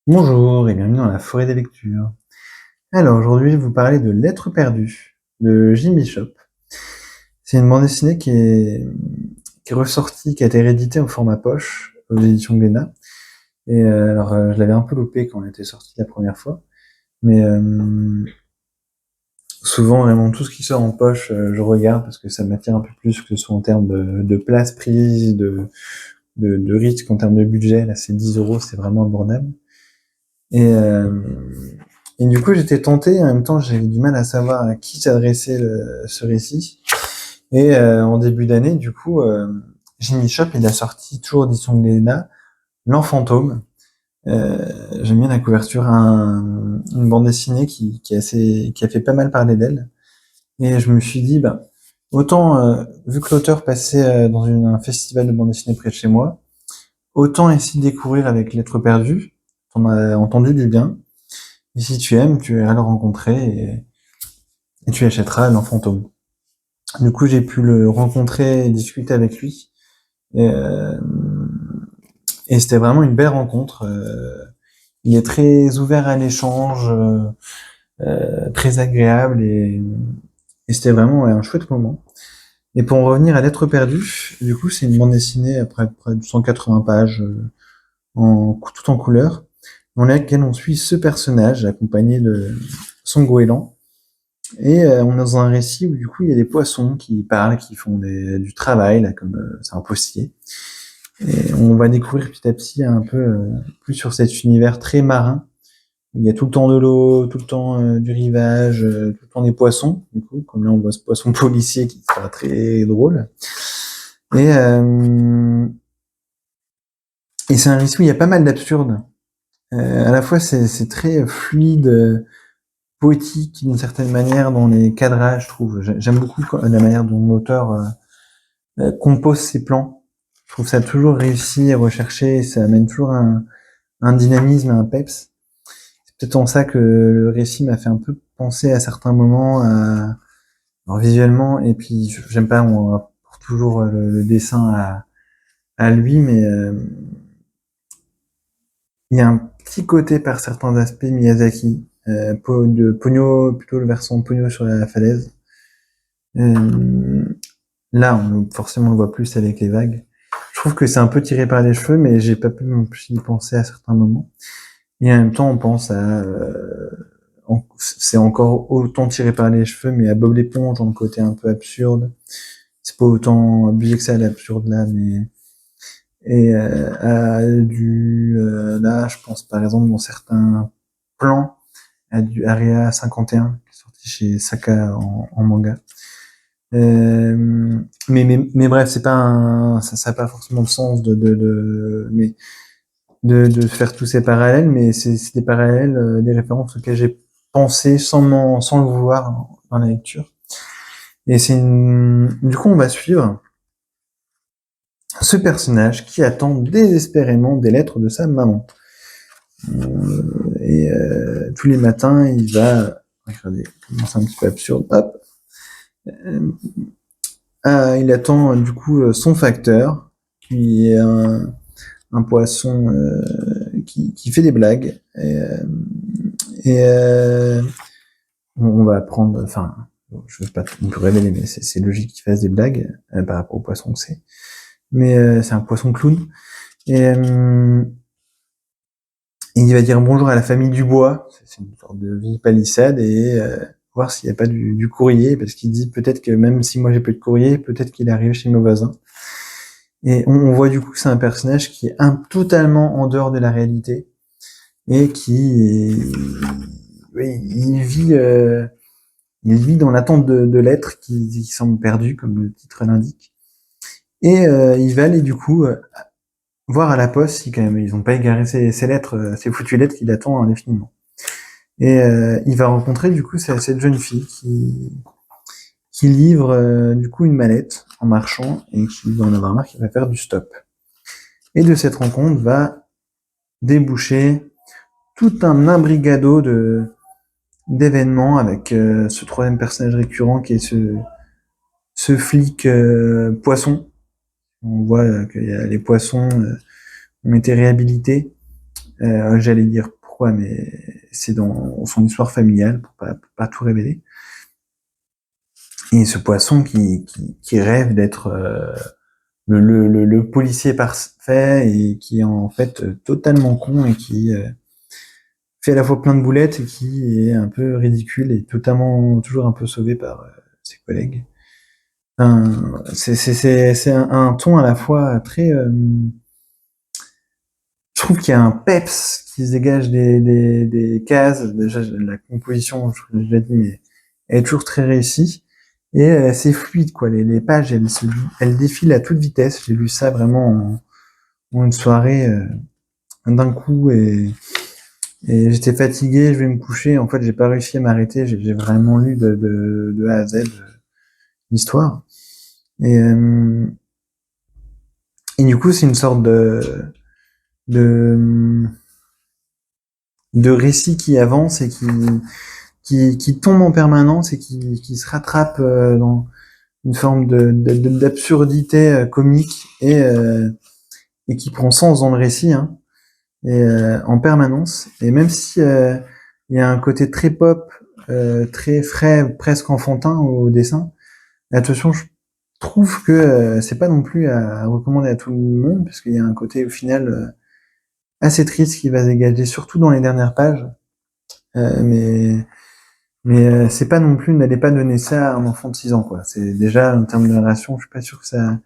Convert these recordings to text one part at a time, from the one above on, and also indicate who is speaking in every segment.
Speaker 1: Bonjour et bienvenue dans la forêt des lectures. Alors aujourd'hui, je vais vous parler de Lettres perdues de Jim Bishop. C'est une bande dessinée qui est ressortie, qui a été rééditée au format poche aux éditions Glénat. Et je l'avais un peu loupé quand elle était sortie la première fois, mais souvent vraiment tout ce qui sort en poche, je regarde parce que ça m'attire un peu plus, que ce soit en termes de place prise, de risque, en termes de budget. Là, c'est 10 €, c'est vraiment abordable. Et, euh, et du coup, j'étais tenté, en même temps, j'avais du mal à savoir à qui s'adressait ce récit. Et en début d'année, du coup, Jimmy Shop, il a sorti toujours d'édition Glénat, L'Enfantôme. J'aime bien la couverture, une bande dessinée qui a fait pas mal parler d'elle. Et je me suis dit, bah, autant, vu que l'auteur passait dans un festival de bande dessinée près de chez moi, autant essayer de découvrir avec Lettres perdues. On a entendu du bien. Et si tu aimes, tu iras le rencontrer et tu achèteras l'Enfantôme. Du coup, j'ai pu le rencontrer et discuter avec lui. Et, euh, et c'était vraiment une belle rencontre. Il est très ouvert à l'échange, très agréable et c'était vraiment un chouette moment. Et pour en revenir à Lettres perdues, du coup, c'est une bande dessinée à près de 180 pages, tout en couleur, dans laquelle on suit ce personnage accompagné de son goéland. Et on est dans un récit où du coup il y a des poissons qui parlent, qui font du travail, là, comme c'est un postier. Et on va découvrir petit à petit un peu plus sur cet univers très marin. Il y a tout le temps de l'eau, tout le temps du rivage, tout le temps des poissons, du coup, comme là on voit ce poisson policier qui sera très drôle. Et, euh, et c'est un récit où il y a pas mal d'absurdes. À la fois c'est très fluide, poétique d'une certaine manière dans les cadrages, je trouve. J'aime beaucoup la manière dont l'auteur compose ses plans. Je trouve ça toujours réussi et recherché, et ça amène toujours un dynamisme, un peps. C'est peut-être en ça que le récit m'a fait un peu penser à certains moments, alors visuellement, et puis j'aime pas, on rapporte toujours le dessin à lui, mais il y a un petit côté par certains aspects Miyazaki, de Pogno, plutôt le versant Pogno sur la falaise. Euh, Là, forcément, on le voit plus avec les vagues. Je trouve que c'est un peu tiré par les cheveux, mais j'ai pas pu non plus y penser à certains moments. Et en même temps, on pense à, c'est encore autant tiré par les cheveux, mais à Bob l'éponge, dans le côté un peu absurde. C'est pas autant abusé que ça, l'absurde là, mais et là, je pense par exemple dans certains plans à du Area 51 qui est sorti chez Saka en manga. Mais bref, c'est pas ça n'a pas forcément de sens de faire tous ces parallèles, mais c'est des parallèles, des références auxquelles j'ai pensé sans le vouloir dans la lecture. Et du coup, on va suivre ce personnage qui attend désespérément des lettres de sa maman. Tous les matins, il va, regardez, c'est un petit peu absurde, hop, il attend du coup son facteur, qui est un poisson qui fait des blagues. Et on va prendre, enfin, je veux pas tout révéler, mais c'est logique qu'il fasse des blagues par rapport au poisson que c'est. Mais c'est un poisson clown. Et il va dire bonjour à la famille Dubois. C'est une sorte de vie palissade et voir s'il n'y a pas du courrier, parce qu'il dit peut-être que même si moi j'ai pas de courrier, peut-être qu'il arrive chez nos voisins. Et on voit du coup que c'est un personnage qui est totalement en dehors de la réalité et oui, il vit dans l'attente de lettres qui semblent perdues, comme le titre l'indique. Et il va aller du coup voir à la poste si quand même ils n'ont pas égaré ces lettres, ces foutues lettres qu'il attend indéfiniment. Et il va rencontrer du coup cette jeune fille qui livre du coup une mallette en marchant et qui va en avoir marre, qui va faire du stop. Et de cette rencontre va déboucher tout un imbrigado d'événements avec ce troisième personnage récurrent qui est ce flic poisson. On voit que les poissons ont été réhabilités J'allais dire pourquoi, mais c'est dans son histoire familiale, pour pas tout révéler. Et ce poisson qui rêve d'être le policier parfait et qui est en fait totalement con et qui fait à la fois plein de boulettes et qui est un peu ridicule et totalement toujours un peu sauvé par ses collègues. C'est un ton à la fois très je trouve qu'il y a un peps qui se dégage des cases. Déjà, la composition, je l'ai déjà dit, mais elle est toujours très réussie. Et c'est fluide, quoi. Les pages, elles défilent à toute vitesse. J'ai lu ça vraiment en une soirée d'un coup et j'étais fatigué, je vais me coucher. En fait, j'ai pas réussi à m'arrêter. J'ai vraiment lu de A à Z l'histoire. Et, euh, et du coup, c'est une sorte de, de récit qui avance et qui tombe en permanence et qui se rattrape dans une forme d'absurdité comique et qui prend sens dans le récit hein, et en permanence. Et même si il y a un côté très pop, très frais, presque enfantin au dessin, attention, je trouve que c'est pas non plus à recommander à tout le monde parce qu'il y a un côté au final assez triste qui va se dégager, surtout dans les dernières pages. Mais c'est pas non plus, n'allez pas donner ça à un enfant de 6 ans, quoi. C'est déjà, en termes de narration, je suis pas sûr que ça,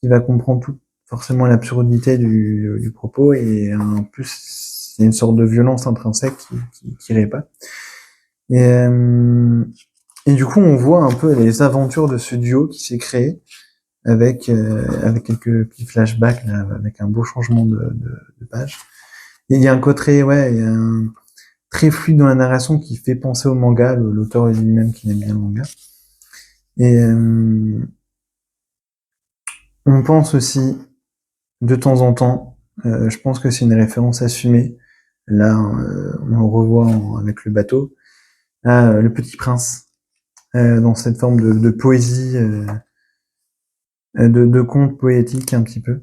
Speaker 1: qu'il va comprendre tout, forcément l'absurdité du propos, et en plus, il y a une sorte de violence intrinsèque qui irait pas. Et, euh, et du coup, on voit un peu les aventures de ce duo qui s'est créé, avec quelques petits flashbacks, là, avec un beau changement de page. Et il y a un côté, ouais, il y a un, très fluide dans la narration qui fait penser au manga, l'auteur lui-même qui aime bien le manga. Et on pense aussi, de temps en temps, je pense que c'est une référence assumée, là on le revoit avec le bateau, à Le Petit Prince, dans cette forme de poésie, de conte poétique un petit peu.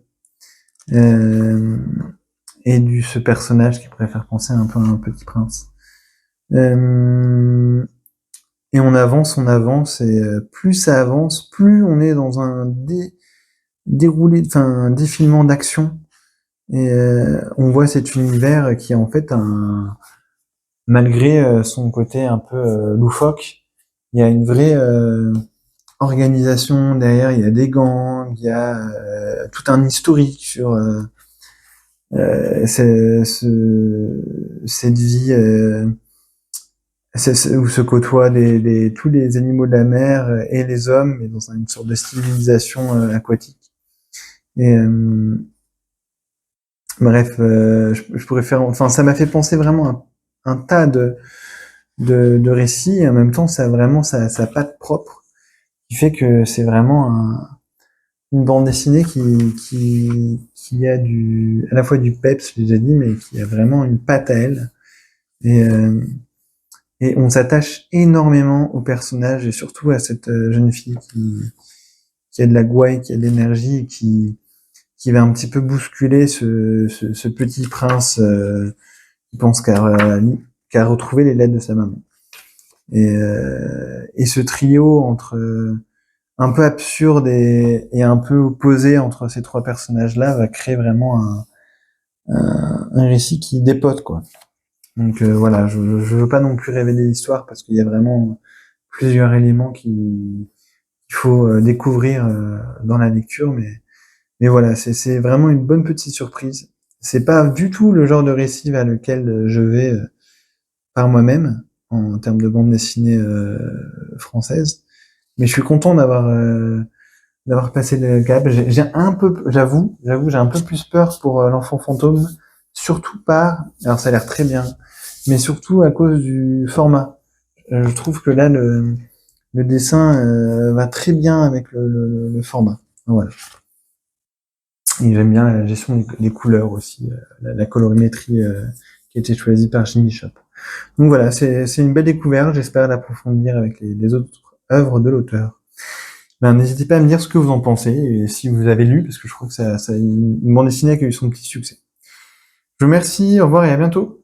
Speaker 1: Euh, et ce personnage qui pourrait faire penser un peu à un Petit Prince. Euh, Et on avance, et plus ça avance, plus on est dans un déroulé, enfin un défilement d'action. Et on voit cet univers qui est en fait malgré son côté un peu loufoque, il y a une vraie organisation derrière. Il y a des gangs, il y a tout un historique sur cette vie. Où se côtoient tous les animaux de la mer et les hommes, mais dans une sorte de civilisation aquatique. Et bref, je pourrais faire, enfin, ça m'a fait penser vraiment à un tas de récits, et en même temps, ça a vraiment sa patte propre, qui fait que c'est vraiment une bande dessinée qui a à la fois du peps, je l'ai déjà dit, mais qui a vraiment une patte à elle. Et, euh, Et on s'attache énormément au personnage et surtout à cette jeune fille qui a de la gouaille, qui a de l'énergie, qui va un petit peu bousculer ce petit prince qui pense qu'à retrouver les lettres de sa maman. Et ce trio entre un peu absurde et un peu opposé entre ces trois personnages-là va créer vraiment un récit qui dépote, quoi. Donc voilà, je veux pas non plus révéler l'histoire parce qu'il y a vraiment plusieurs éléments qu'il faut découvrir dans la lecture, mais voilà, c'est vraiment une bonne petite surprise. C'est pas du tout le genre de récit vers lequel je vais par moi-même en termes de bande dessinée française, mais je suis content d'avoir passé le cap. J'ai un peu, j'ai un peu plus peur pour l'enfant fantôme, surtout alors ça a l'air très bien, mais surtout à cause du format. Je trouve que là, le dessin va très bien avec le format. Voilà. Et j'aime bien la gestion des couleurs aussi, la colorimétrie qui a été choisie par Jimmy Shop. Donc voilà, c'est une belle découverte. J'espère l'approfondir avec les autres œuvres de l'auteur. Ben, n'hésitez pas à me dire ce que vous en pensez et si vous avez lu, parce que je crois que ça une bande dessinée qui a eu son petit succès. Je vous remercie, au revoir et à bientôt.